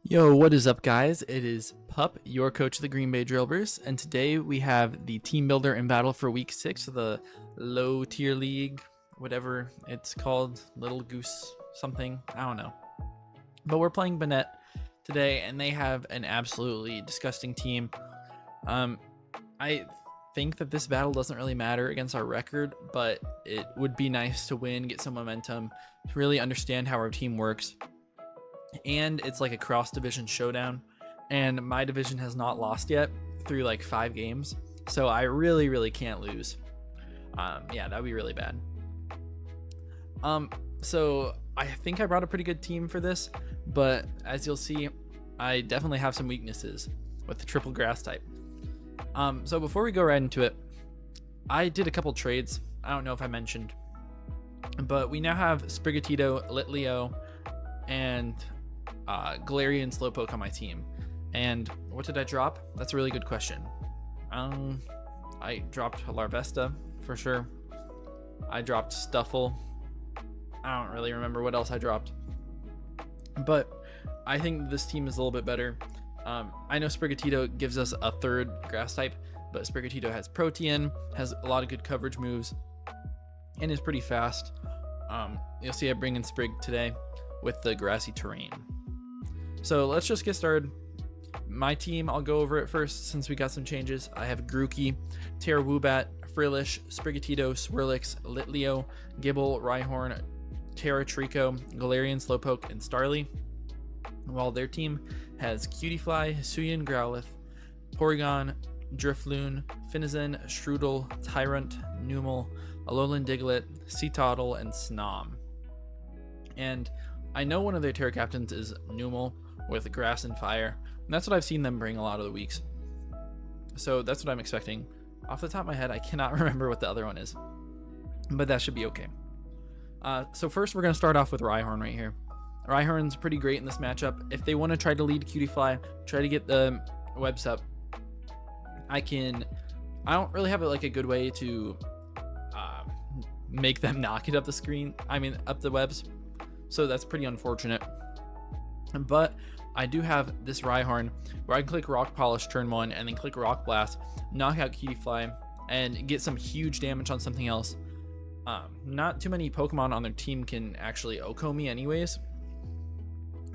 Yo, what is up, guys? It is Pup, your coach of the Green Bay Drilburs, and today we have the team builder in battle for week 6 of the low tier league, whatever it's called, Little Goose something, I don't know. But we're playing Bennett today, and they have an absolutely disgusting team. I think that this battle doesn't really matter against our record, but it would be nice to win, get some momentum, to really understand how our team works. And it's like a cross division showdown, and my division has not lost yet through like 5 games, so I really can't lose. Yeah, that would be really bad. So I think I brought a pretty good team for this, but as you'll see, I definitely have some weaknesses with the triple grass type. So before we go right into it, I did a couple trades. I don't know if I mentioned, but we now have Sprigatito, Litleo, and Galarian Slowpoke on my team. And what did I drop? That's a really good question. I dropped Larvesta for sure. I dropped Stuffle. I don't really remember what else I dropped, but I think this team is a little bit better. I know Sprigatito gives us a 3rd grass type, but Sprigatito has Protean, has a lot of good coverage moves, and is pretty fast. You'll see I bring in Sprig today with the grassy terrain. So let's just get started. My team, I'll go over it first since we got some changes. I have Grookey, Woobat, Frillish, Sprigatito, Swirlix, Litleo, Gibble, Rhyhorn, Treeko, Galarian Slowpoke, and Starly. While their team has Cutiefly, Hisuian Growlithe, Porygon, Drifloon, Finizen, Strudel, Tyrant, Numel, Alolan Diglett, Seatottle, and Snom. And I know one of their Terra Captains is Numel with Grass and Fire, and that's what I've seen them bring a lot of the weeks. So that's what I'm expecting. Off the top of my head, I cannot remember what the other one is, but that should be okay. So first we're going to start off with Rhyhorn right here. Rhyhorn's pretty great in this matchup. If they want to try to lead Cutiefly, try to get the webs up, I don't really have like a good way to make them not get up the webs. So that's pretty unfortunate. But I do have this Rhyhorn where I can click Rock Polish turn 1 and then click Rock Blast, knock out Cutiefly, and get some huge damage on something else. Not too many Pokemon on their team can actually OHKO me anyways.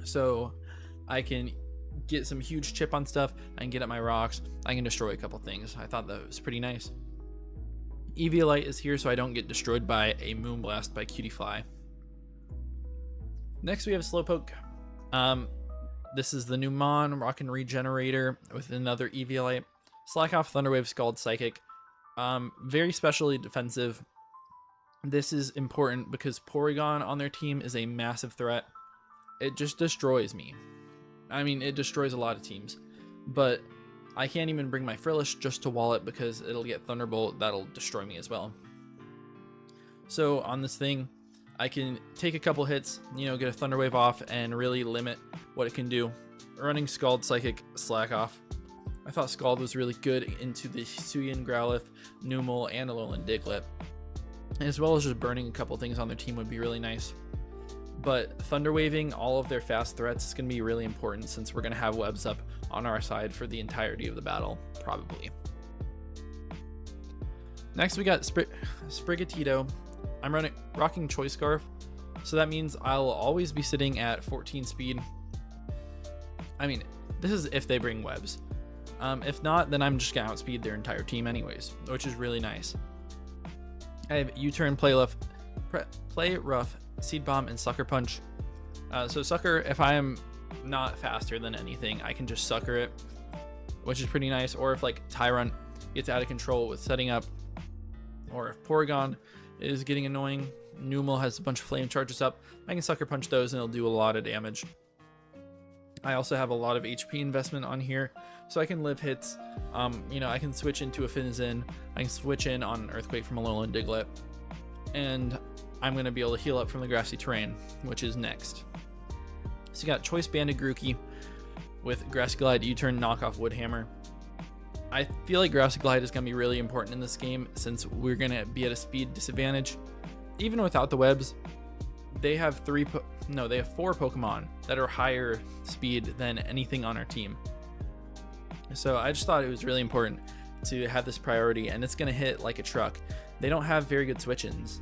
So I can get some huge chip on stuff, I can get at my rocks, I can destroy a couple things. I thought that was pretty nice. Eviolite is here so I don't get destroyed by a Moonblast by Cutiefly. Next we have Slowpoke. This is the new Mon, Rock and Regenerator with another Eviolite. Slack off, Thunderwave, Scald, Psychic. Very specially defensive. This is important because Porygon on their team is a massive threat. It just destroys me. I mean, it destroys a lot of teams, but I can't even bring my Frillish just to wall it because it'll get Thunderbolt. That'll destroy me as well. So on this thing, I can take a couple hits, get a Thunder Wave off and really limit what it can do. Running Scald, Psychic, Slack off. I thought Scald was really good into the Hisuian Growlithe, Numel, and Alolan Diglett, as well as just burning a couple things on their team would be really nice. But Thunder Waving all of their fast threats is going to be really important since we're going to have webs up on our side for the entirety of the battle, probably. Next we got Sprigatito. I'm rocking Choice Scarf, so that means I'll always be sitting at 14 speed. I mean, this is if they bring webs. If not, then I'm just going to outspeed their entire team anyways, which is really nice. I have U-Turn, Play Rough, Seed Bomb, and Sucker Punch. So Sucker, if I am not faster than anything, I can just Sucker it, which is pretty nice. Or if like Tyrant gets out of control with setting up, or if Porygon is getting annoying, Numel has a bunch of flame charges up, I can Sucker Punch those and it'll do a lot of damage. I also have a lot of HP investment on here, so I can live hits. I can switch into a Finizen, I can switch in on Earthquake from Alolan Diglett, and I'm going to be able to heal up from the grassy terrain, which is next. So you got Choice Banded Grookey with Grassy Glide, U-Turn, Knockoff, Woodhammer. I feel like Grassy Glide is going to be really important in this game since we're going to be at a speed disadvantage. Even without the webs, they have they have 4 Pokemon that are higher speed than anything on our team. So I just thought it was really important to have this priority, and it's gonna hit like a truck. They don't have very good switch-ins.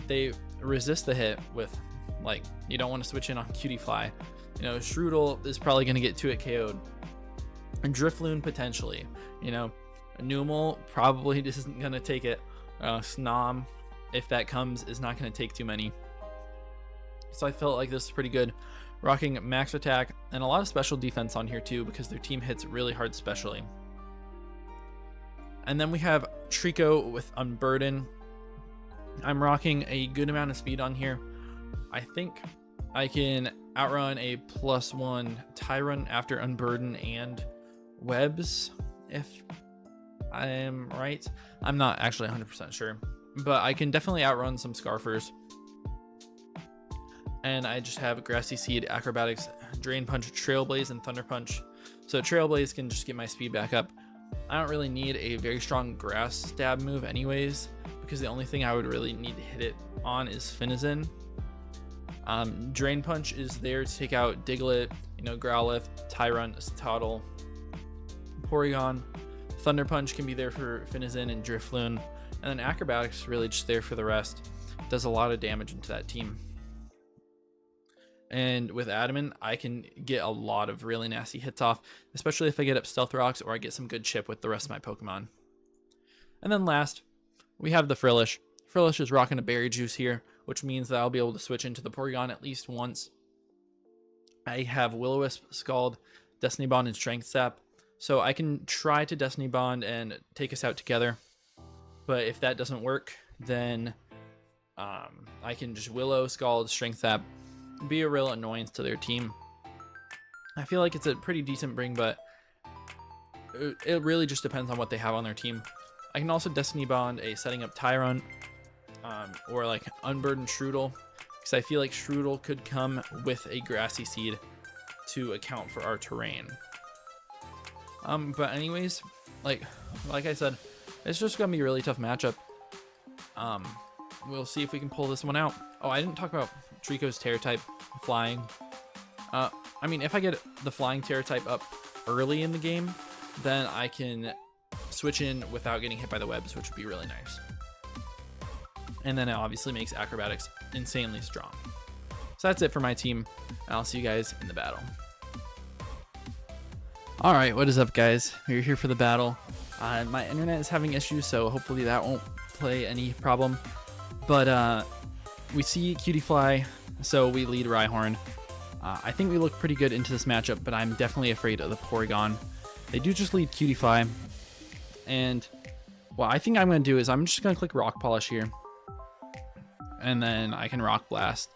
They resist the hit with, like, you don't want to switch in on Cutiefly. You know, Shroodle is probably gonna get 2-hit KO'd. And Drifloon potentially. You know, Numel probably just isn't gonna take it. Snom, if that comes, is not gonna take too many. So I felt like this is pretty good. Rocking max attack and a lot of special defense on here too, because their team hits really hard specially. And then we have Treeko with Unburden. I'm rocking a good amount of speed on here. I think I can outrun a +1 Tyrant after Unburden and Webs, if I am right. I'm not actually 100% sure, but I can definitely outrun some Scarfers. And I just have Grassy Seed, Acrobatics, Drain Punch, Trailblaze, and Thunder Punch. So Trailblaze can just get my speed back up. I don't really need a very strong Grass Stab move anyways, because the only thing I would really need to hit it on is Finizen. Drain Punch is there to take out Diglett, you know, Growlithe, Tyrant, Toddle, Porygon. Thunder Punch can be there for Finizen and Drifloon. And then Acrobatics really just there for the rest. Does a lot of damage into that team. And with Adamant, I can get a lot of really nasty hits off, especially if I get up Stealth Rocks or I get some good chip with the rest of my Pokemon. And then last, we have the Frillish. Frillish is rocking a Berry Juice here, which means that I'll be able to switch into the Porygon at least once. I have Will-O-Wisp, Scald, Destiny Bond, and Strength Sap, so I can try to Destiny Bond and take us out together. But if that doesn't work, then I can just Willow, Scald, Strength Sap, be a real annoyance to their team. I feel like it's a pretty decent bring, but it really just depends on what they have on their team. I can also Destiny Bond a setting up Tyrant, or like Unburden Shroodle, because I feel like Shroodle could come with a Grassy Seed to account for our terrain. But anyways, like I said, it's just gonna be a really tough matchup. We'll see if we can pull this one out. Oh, I didn't talk about Treeko's Terror type flying. I mean, if I get the flying Terror type up early in the game, then I can switch in without getting hit by the webs, which would be really nice. And then it obviously makes Acrobatics insanely strong. So that's it for my team, and I'll see you guys in the battle. All right, what is up, guys? We're here for the battle. My internet is having issues, so hopefully that won't play any problem. But we see Cutiefly, so we lead Rhyhorn. I think we look pretty good into this matchup, but I'm definitely afraid of the Porygon. They do just lead Cutiefly, and what I think I'm going to do is I'm just going to click Rock Polish here, and then I can Rock Blast,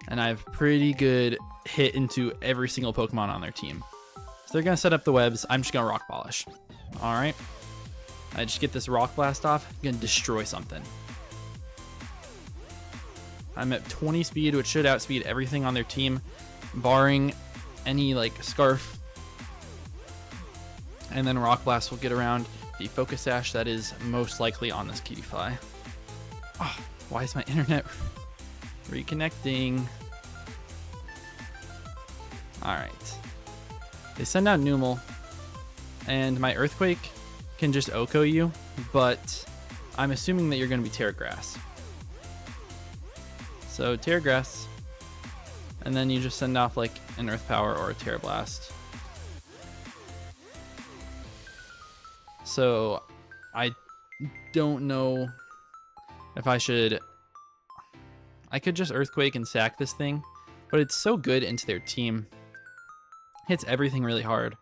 and I have pretty good hit into every single Pokemon on their team. So they're going to set up the webs. I'm just going to Rock Polish. All right. I just get this Rock Blast off. I'm going to destroy something. I'm at 20 speed, which should outspeed everything on their team, barring any like Scarf. And then Rock Blast will get around the Focus Sash that is most likely on this Cutiefly. Oh, why is my internet reconnecting? All right. They send out Numel, and my Earthquake can just OHKO you, but I'm assuming that you're going to be Terra Grass. So Terra Grass, and then you just send off like an Earth Power or a Terra Blast. So I don't know if I should. I could just Earthquake and sack this thing, but it's so good into their team. Hits everything really hard.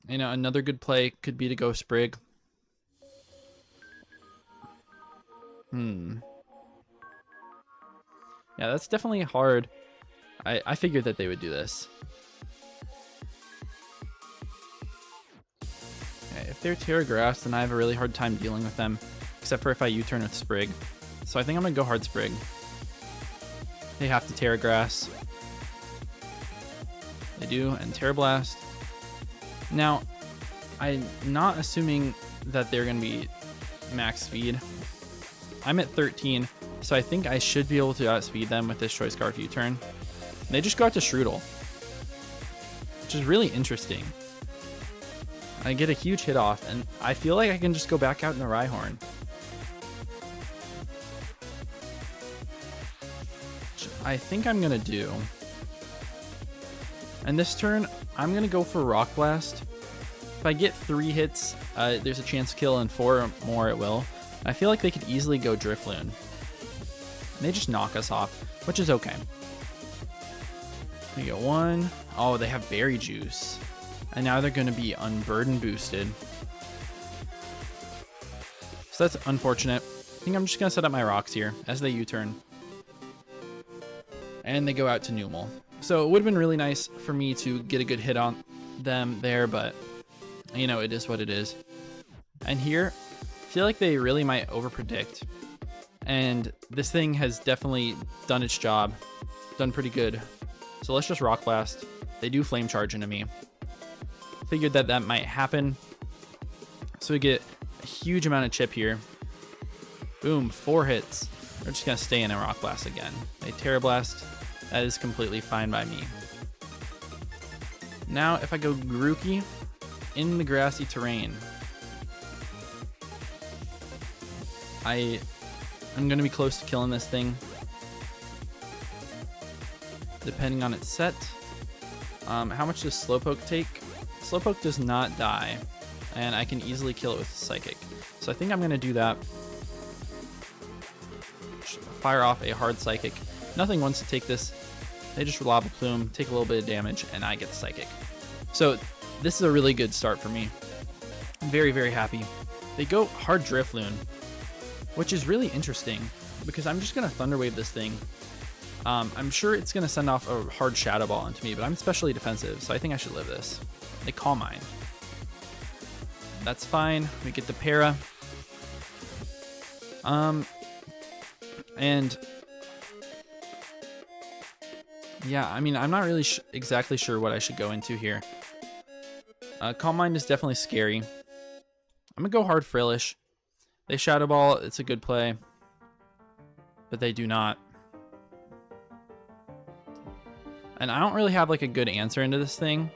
You know, another good play could be to go Sprig. Yeah, that's definitely hard. I figured that they would do this. Okay, if they're Terra Grass, then I have a really hard time dealing with them, except for if I U-turn with Sprig. So I think I'm going to go Hard Sprig. They have to Terra Grass. They do, and Terra Blast. Now, I'm not assuming that they're going to be max speed. I'm at 13. So I think I should be able to outspeed them with this Choice Scarf U-turn. They just go out to Strudel, which is really interesting. I get a huge hit off, and I feel like I can just go back out in the Rhyhorn. Which I think I'm going to do. And this turn, I'm going to go for Rock Blast. If I get 3 hits, there's a chance to kill, and 4 more it will. I feel like they could easily go Drifloon. And they just knock us off, which is okay. We get 1. Oh, they have Berry Juice. And now they're going to be Unburden boosted. So that's unfortunate. I think I'm just going to set up my rocks here as they U-turn. And they go out to Numel. So it would have been really nice for me to get a good hit on them there, but you know, it is what it is. And here, I feel like they really might overpredict. And this thing has definitely done its job. Done pretty good. So let's just Rock Blast. They do Flame Charge into me. Figured that that might happen. So we get a huge amount of chip here. Boom, 4 hits. We're just gonna stay in a Rock Blast again. A Terra Blast, that is completely fine by me. Now if I go Grookey in the grassy terrain, I'm gonna be close to killing this thing. Depending on its set. How much does Slowpoke take? Slowpoke does not die, and I can easily kill it with Psychic. So I think I'm going to do that. Fire off a hard Psychic. Nothing wants to take this. They just Lava Plume, take a little bit of damage, and I get the Psychic. So this is a really good start for me. I'm very, very happy. They go hard Drifloon, which is really interesting because I'm just going to Thunder Wave this thing. I'm sure it's going to send off a hard Shadow Ball into me, but I'm especially defensive, so I think I should live this. They Calm Mind. That's fine. We get the Para. And yeah, I mean, I'm not really exactly sure what I should go into here. Calm Mind is definitely scary. I'm going to go hard Frillish. They Shadow Ball. It's a good play. But they do not. And I don't really have like a good answer into this thing.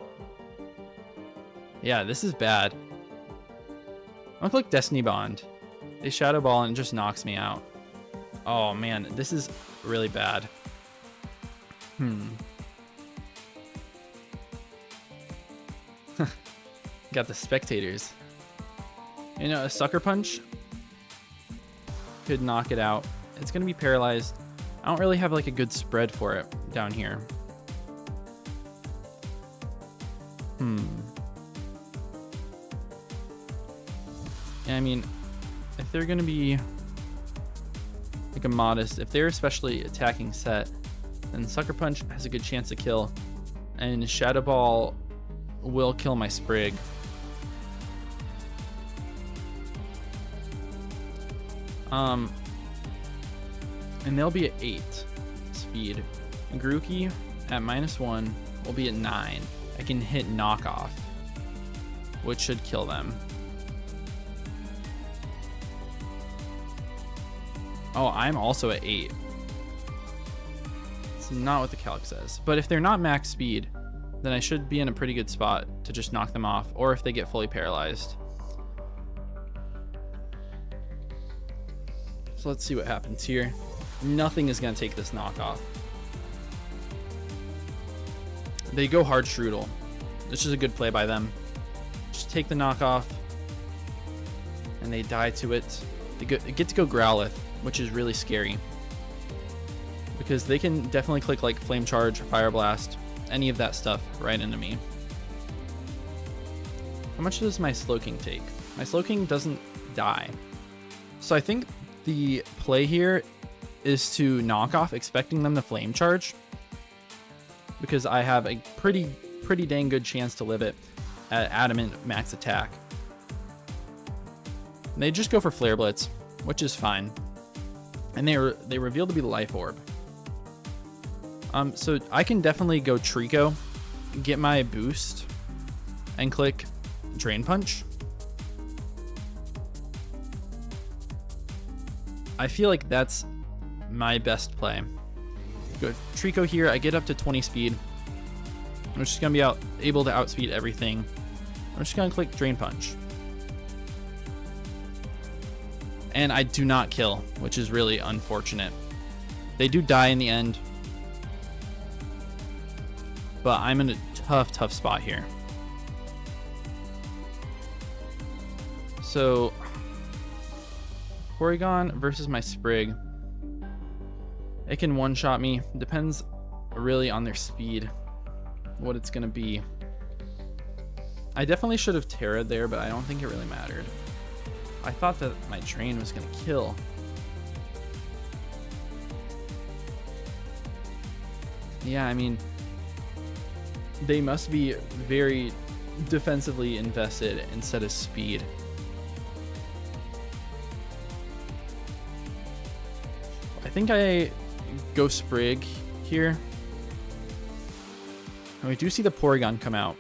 Yeah, this is bad. I'm gonna click Destiny Bond. They Shadow Ball and it just knocks me out. Oh man, this is really bad. Got the spectators. You know, a Sucker Punch could knock it out. It's gonna be paralyzed. I don't really have like a good spread for it down here. Yeah, I mean, if they're gonna be like a modest, if they're especially attacking set, then Sucker Punch has a good chance to kill, and Shadow Ball will kill my Sprig. And they'll be at 8 speed. And Grookey at -1 will be at 9. I can hit Knockoff, which should kill them. Oh, I'm also at 8. It's not what the calc says. But if they're not max speed, then I should be in a pretty good spot to just knock them off, or if they get fully paralyzed. So let's see what happens here. Nothing is going to take this knockoff. They go hard Strudel. This is a good play by them. Just take the knockoff, and they die to it. They get to go Growlithe, which is really scary because they can definitely click like Flame Charge, Fire Blast, any of that stuff right into me. How much does my Slowking take? My Slowking doesn't die. So I think the play here is to knock off, expecting them to Flame Charge, because I have a pretty dang good chance to live it at Adamant max attack. And they just go for Flare Blitz, which is fine. And they reveal to be the Life Orb. So I can definitely go Treeko, get my boost, and click Drain Punch. I feel like that's my best play. Go Treeko here. I get up to 20 speed. I'm just gonna be able to outspeed everything. I'm just gonna click Drain Punch. And I do not kill, which is really unfortunate. They do die in the end, but I'm in a tough spot here. So Porygon versus my Sprig. It can one-shot me. Depends really on their speed, what it's gonna be. I definitely should have Terra'd there, but I don't think it really mattered. I thought that my Drain was gonna kill. Yeah, I mean, they must be very defensively invested instead of speed. I think I go Sprig here. And we do see the Porygon come out.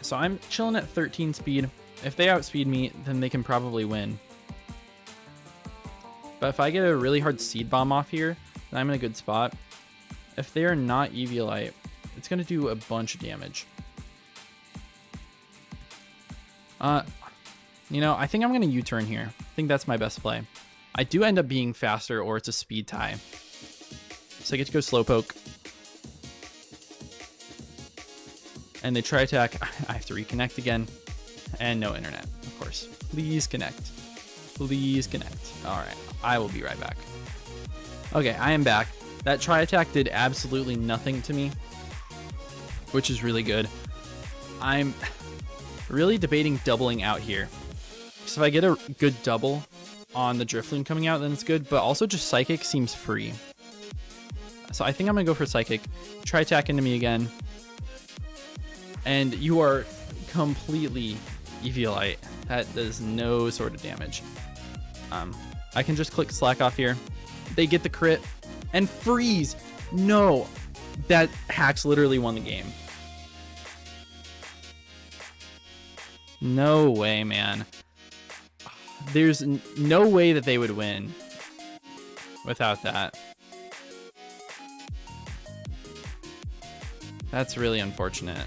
So I'm chilling at 13 speed. If they outspeed me, then they can probably win. But if I get a really hard Seed Bomb off here, then I'm in a good spot. If they are not Eviolite, it's going to do a bunch of damage. You know, I think I'm going to U-turn here. I think that's my best play. I do end up being faster, or it's a speed tie. So I get to go Slowpoke. And they try attack. I have to reconnect again. And no internet, of course. Please connect. Please connect. All right, I will be right back. Okay, I am back. That try attack did absolutely nothing to me, which is really good. I'm really debating doubling out here. So if I get a good double on the Drifloon coming out, then it's good, but also just Psychic seems free. So I think I'm gonna go for Psychic. Try attack into me again. And you are completely Eviolite. That does no sort of damage. I can just click Slack off here. They get the crit and freeze. No, that Hacks literally won the game. No way, man. There's no way that they would win without that. That's really unfortunate.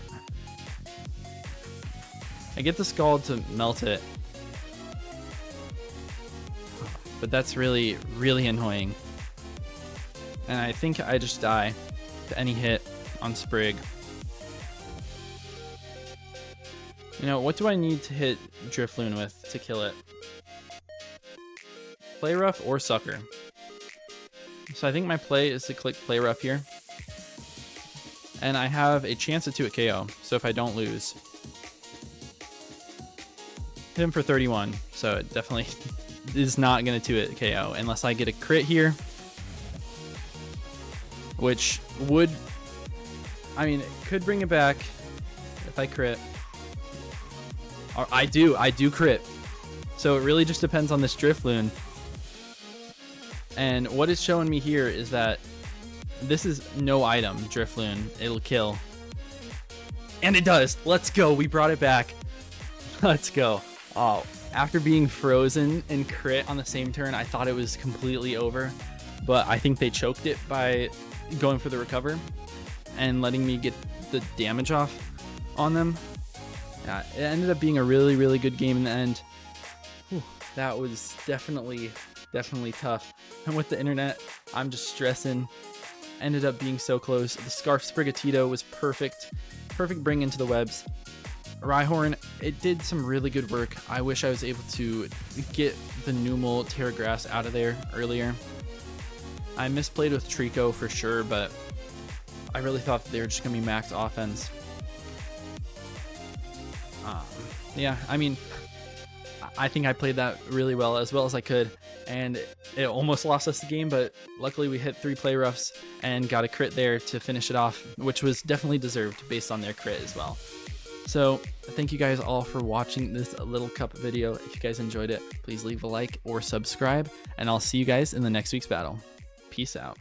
I get the Scald to melt it, but that's really, really annoying. And I think I just die to any hit on Sprig. You know, what do I need to hit Drifloon with to kill it? Play Rough or Sucker. So I think my play is to click Play Rough here. And I have a chance at 2 KO, so if I don't lose. Hit him for 31, so it definitely is not going to 2 KO unless I get a crit here. Which would, I mean, it could bring it back if I crit. Or I do crit. So it really just depends on this Drifloon. And what it's showing me here is that this is no item, Drifloon. It'll kill. And it does. Let's go. We brought it back. Let's go. Oh, after being frozen and crit on the same turn, I thought it was completely over. But I think they choked it by going for the recover and letting me get the damage off on them. Yeah, it ended up being a really, really good game in the end. Whew, that was definitely tough. And with the internet, I'm just stressing. Ended up being so close. The Scarf Sprigatito was perfect. Perfect bring into the webs. Rhyhorn, it did some really good work. I wish I was able to get the Numel Terragrass out of there earlier. I misplayed with Treeko for sure, but I really thought they were just going to be max offense. Yeah, I mean, I think I played that really well as I could, and it almost lost us the game, but luckily we hit 3 play roughs and got a crit there to finish it off, which was definitely deserved based on their crit as well. So thank you guys all for watching this little cup video. If you guys enjoyed it, please leave a like or subscribe, and I'll see you guys in the next week's battle. Peace out.